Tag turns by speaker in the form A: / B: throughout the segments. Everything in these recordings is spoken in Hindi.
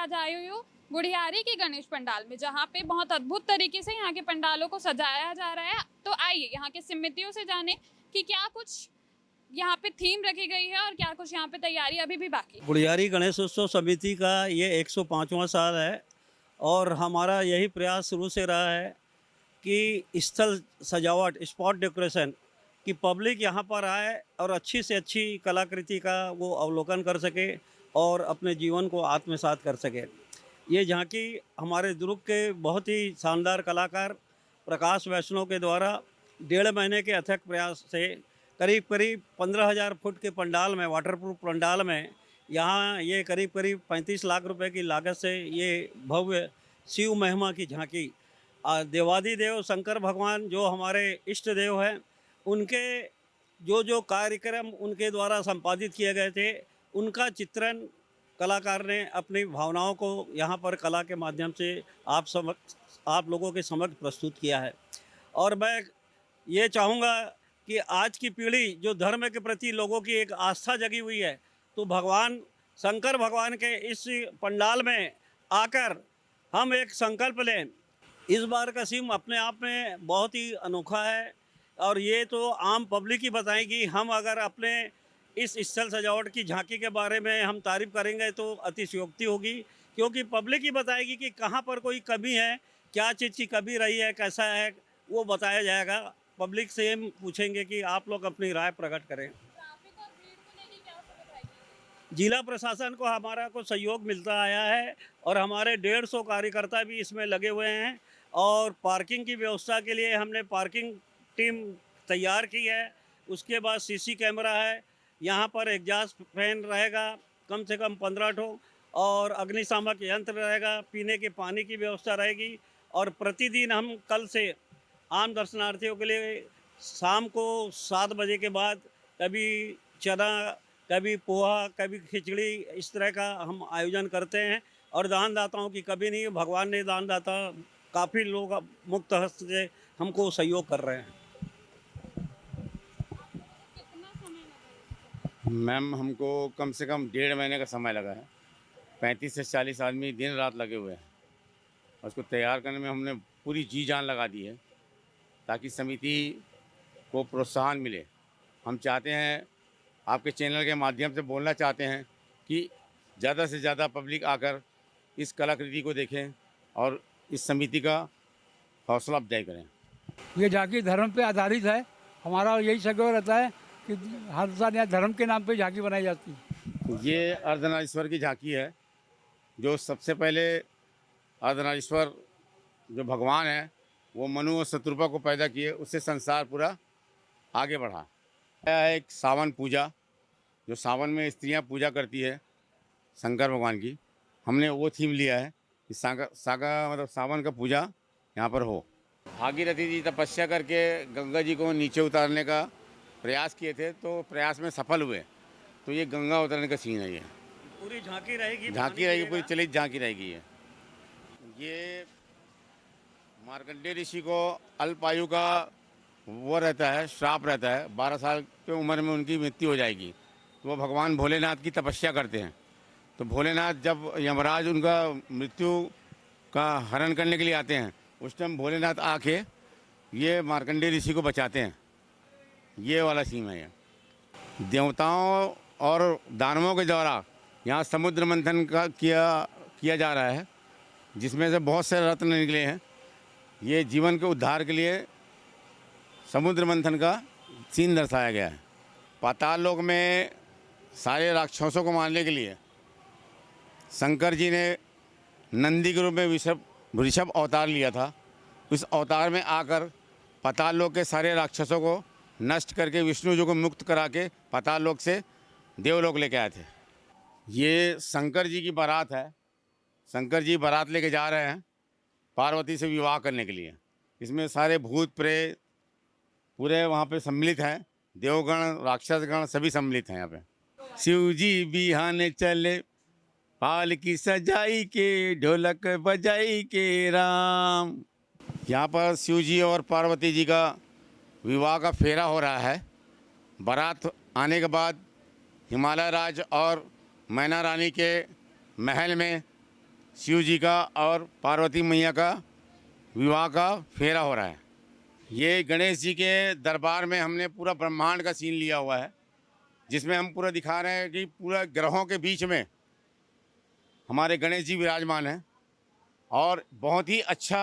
A: आज आई हुई हूँ गुढ़ियारी के गणेश पंडाल में, जहाँ पे बहुत अद्भुत तरीके से यहाँ के पंडालों को सजाया जा रहा है। तो आइए यहाँ के समितियों से जाने कि क्या कुछ यहाँ पे थीम रखी गई है और क्या कुछ यहाँ पे तैयारी अभी भी बाकी है।
B: गुढ़ियारी गणेश उत्सव समिति का ये 105वां साल है और हमारा यही प्रयास शुरू से रहा है कि स्थल सजावट, स्पॉट डेकोरेशन कि पब्लिक यहाँ पर आए और अच्छी से अच्छी कलाकृति का वो अवलोकन कर सके और अपने जीवन को आत्मसात कर सके। ये झांकी हमारे दुर्ग के बहुत ही शानदार कलाकार प्रकाश वैष्णव के द्वारा 1.5 महीने के अथक प्रयास से करीब करीब 15,000 फुट के पंडाल में, वाटरप्रूफ पंडाल में, यहाँ ये करीब करीब 35 लाख रुपए की लागत से ये भव्य शिव महिमा की झांकी देवादिदेव शंकर भगवान जो हमारे इष्ट देव हैं, उनके जो कार्यक्रम उनके द्वारा संपादित किए गए थे, उनका चित्रण कलाकार ने अपनी भावनाओं को यहाँ पर कला के माध्यम से आप लोगों के समक्ष प्रस्तुत किया है। और मैं ये चाहूँगा कि आज की पीढ़ी जो धर्म के प्रति लोगों की एक आस्था जगी हुई है, तो भगवान शंकर भगवान के इस पंडाल में आकर हम एक संकल्प लें। इस बार का सीम अपने आप में बहुत ही अनोखा है और ये तो आम पब्लिक ही बताएगी। हम अगर अपने इस स्थल सजावट की झांकी के बारे में हम तारीफ़ करेंगे तो अतिशयोक्ति होगी, क्योंकि पब्लिक ही बताएगी कि कहाँ पर कोई कमी है, क्या चीज़ की कमी रही है, कैसा है, वो बताया जाएगा। पब्लिक से हम पूछेंगे कि आप लोग अपनी राय प्रकट करें।
A: ट्रैफिक और भीड़ को लेके क्या सुविधा है?
B: जिला प्रशासन को हमारा को सहयोग मिलता आया है और हमारे 150 कार्यकर्ता भी इसमें लगे हुए हैं और पार्किंग की व्यवस्था के लिए हमने पार्किंग टीम तैयार की है। उसके बाद सीसी कैमरा है, यहाँ पर एग्जॉस्ट फैन रहेगा कम से कम 15 ठो और अग्निशामक यंत्र रहेगा, पीने के पानी की व्यवस्था रहेगी। और प्रतिदिन हम कल से आम दर्शनार्थियों के लिए शाम को 7 बजे के बाद कभी चना, कभी पोहा, कभी खिचड़ी, इस तरह का हम आयोजन करते हैं। और दानदाताओं की कभी नहीं, भगवान ने दानदाता काफ़ी लोग मुक्त हस्त से हमको सहयोग कर रहे हैं।
A: कितना समय लगा?
C: मैम हमको कम से कम 1.5 महीने का समय लगा है। 35 से 40 आदमी दिन रात लगे हुए हैं और उसको तैयार करने में हमने पूरी जी जान लगा दी है ताकि समिति को प्रोत्साहन मिले। हम चाहते हैं, आपके चैनल के माध्यम से बोलना चाहते हैं कि ज़्यादा से ज़्यादा पब्लिक आकर इस कलाकृति को देखें और इस समिति का हौसला अफजाई करें।
D: ये झांकी धर्म पे आधारित है। हमारा यही संकल्प रहता है कि हर साल यहाँ धर्म के नाम पे झांकी बनाई जाती है।
C: ये अर्धनारीश्वर की झांकी है, जो सबसे पहले अर्धनारीश्वर जो भगवान है वो मनु और शत्रुपा को पैदा किए, उससे संसार पूरा आगे बढ़ा। यह है एक सावन पूजा, जो सावन में स्त्रियां पूजा करती है शंकर भगवान की। हमने वो थीम लिया है कि मतलब सावन का पूजा यहाँ पर हो। भागीरथी जी तपस्या करके गंगा जी को नीचे उतारने का प्रयास किए थे, तो प्रयास में सफल हुए। तो ये गंगा उतरने का सीन है। ये
B: पूरी झांकी रहेगी,
C: पूरी चलित झांकी रहेगी। ये मार्कंडेय ऋषि को अल्पायु का वो रहता है, श्राप रहता है। 12 साल की उम्र में उनकी मृत्यु हो जाएगी, तो वो भगवान भोलेनाथ की तपस्या करते हैं। तो भोलेनाथ जब यमराज उनका मृत्यु का हरण करने के लिए आते हैं, उस टाइम भोलेनाथ आके ये मार्कंडेय ऋषि को बचाते हैं। ये वाला सीन है। ये देवताओं और दानवों के द्वारा यहाँ समुद्र मंथन का किया जा रहा है, जिसमें से बहुत से रत्न निकले हैं। ये जीवन के उद्धार के लिए समुद्र मंथन का सीन दर्शाया गया है। पाताल लोक में सारे राक्षसों को मारने के लिए शंकर जी ने नंदी के रूप में वृषभ अवतार लिया था। उस अवतार में आकर पाताल लोक के सारे राक्षसों को नष्ट करके विष्णु जी को मुक्त करा के पाताल लोक से देवलोक लेके आए थे। ये शंकर जी की बारात है। शंकर जी बारात लेके जा रहे हैं पार्वती से विवाह करने के लिए। इसमें सारे भूत प्रेत पूरे वहाँ पे सम्मिलित हैं, देवगण राक्षसगण सभी सम्मिलित हैं यहाँ पे। शिव जी बिहाने चले पालकी सजाई के, ढोलक बजाई के राम। यहाँ पर शिव जी और पार्वती जी का विवाह का फेरा हो रहा है। बारात आने के बाद हिमालय राज और मैना रानी के महल में शिव जी का और पार्वती मैया का विवाह का फेरा हो रहा है। ये गणेश जी के दरबार में हमने पूरा ब्रह्मांड का सीन लिया हुआ है, जिसमें हम पूरा दिखा रहे हैं कि पूरा ग्रहों के बीच में हमारे गणेश जी विराजमान हैं और बहुत ही अच्छा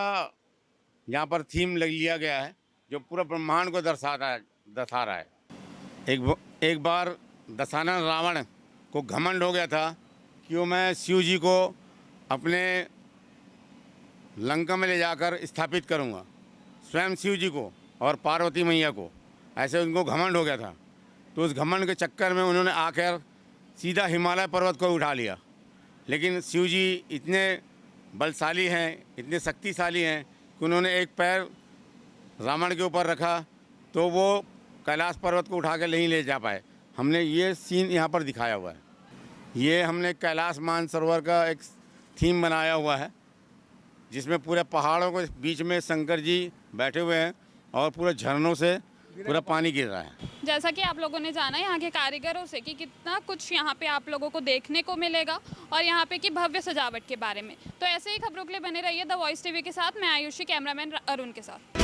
C: यहाँ पर थीम लग लिया गया है जो पूरा ब्रह्मांड को दर्शा रहा है। एक बार दशानन रावण को घमंड हो गया था कि वो मैं शिव जी को अपने लंका में ले जाकर स्थापित करूँगा, स्वयं शिव जी को और पार्वती मैया को, ऐसे उनको घमंड हो गया था। तो उस घमंड के चक्कर में उन्होंने आकर सीधा हिमालय पर्वत को उठा लिया। लेकिन शिव जी इतने बलशाली हैं, इतने शक्तिशाली हैं कि उन्होंने एक पैर रावण के ऊपर रखा तो वो कैलाश पर्वत को उठा कर नहीं ले जा पाए। हमने ये सीन यहाँ पर दिखाया हुआ है। ये हमने कैलाश मानसरोवर का एक थीम बनाया हुआ है, जिसमें पूरे पहाड़ों के बीच में शंकर जी बैठे हुए हैं और पूरे झरनों से पूरा पानी गिर रहा है।
A: जैसा कि आप लोगों ने जाना यहाँ के कारीगरों से कि कितना कुछ यहाँ पे आप लोगों को देखने को मिलेगा और यहाँ पे की भव्य सजावट के बारे में। तो ऐसे ही खबरों के लिए बने रहिए द वॉइस टीवी के साथ। मैं आयुषी, कैमरामैन अरुण के साथ।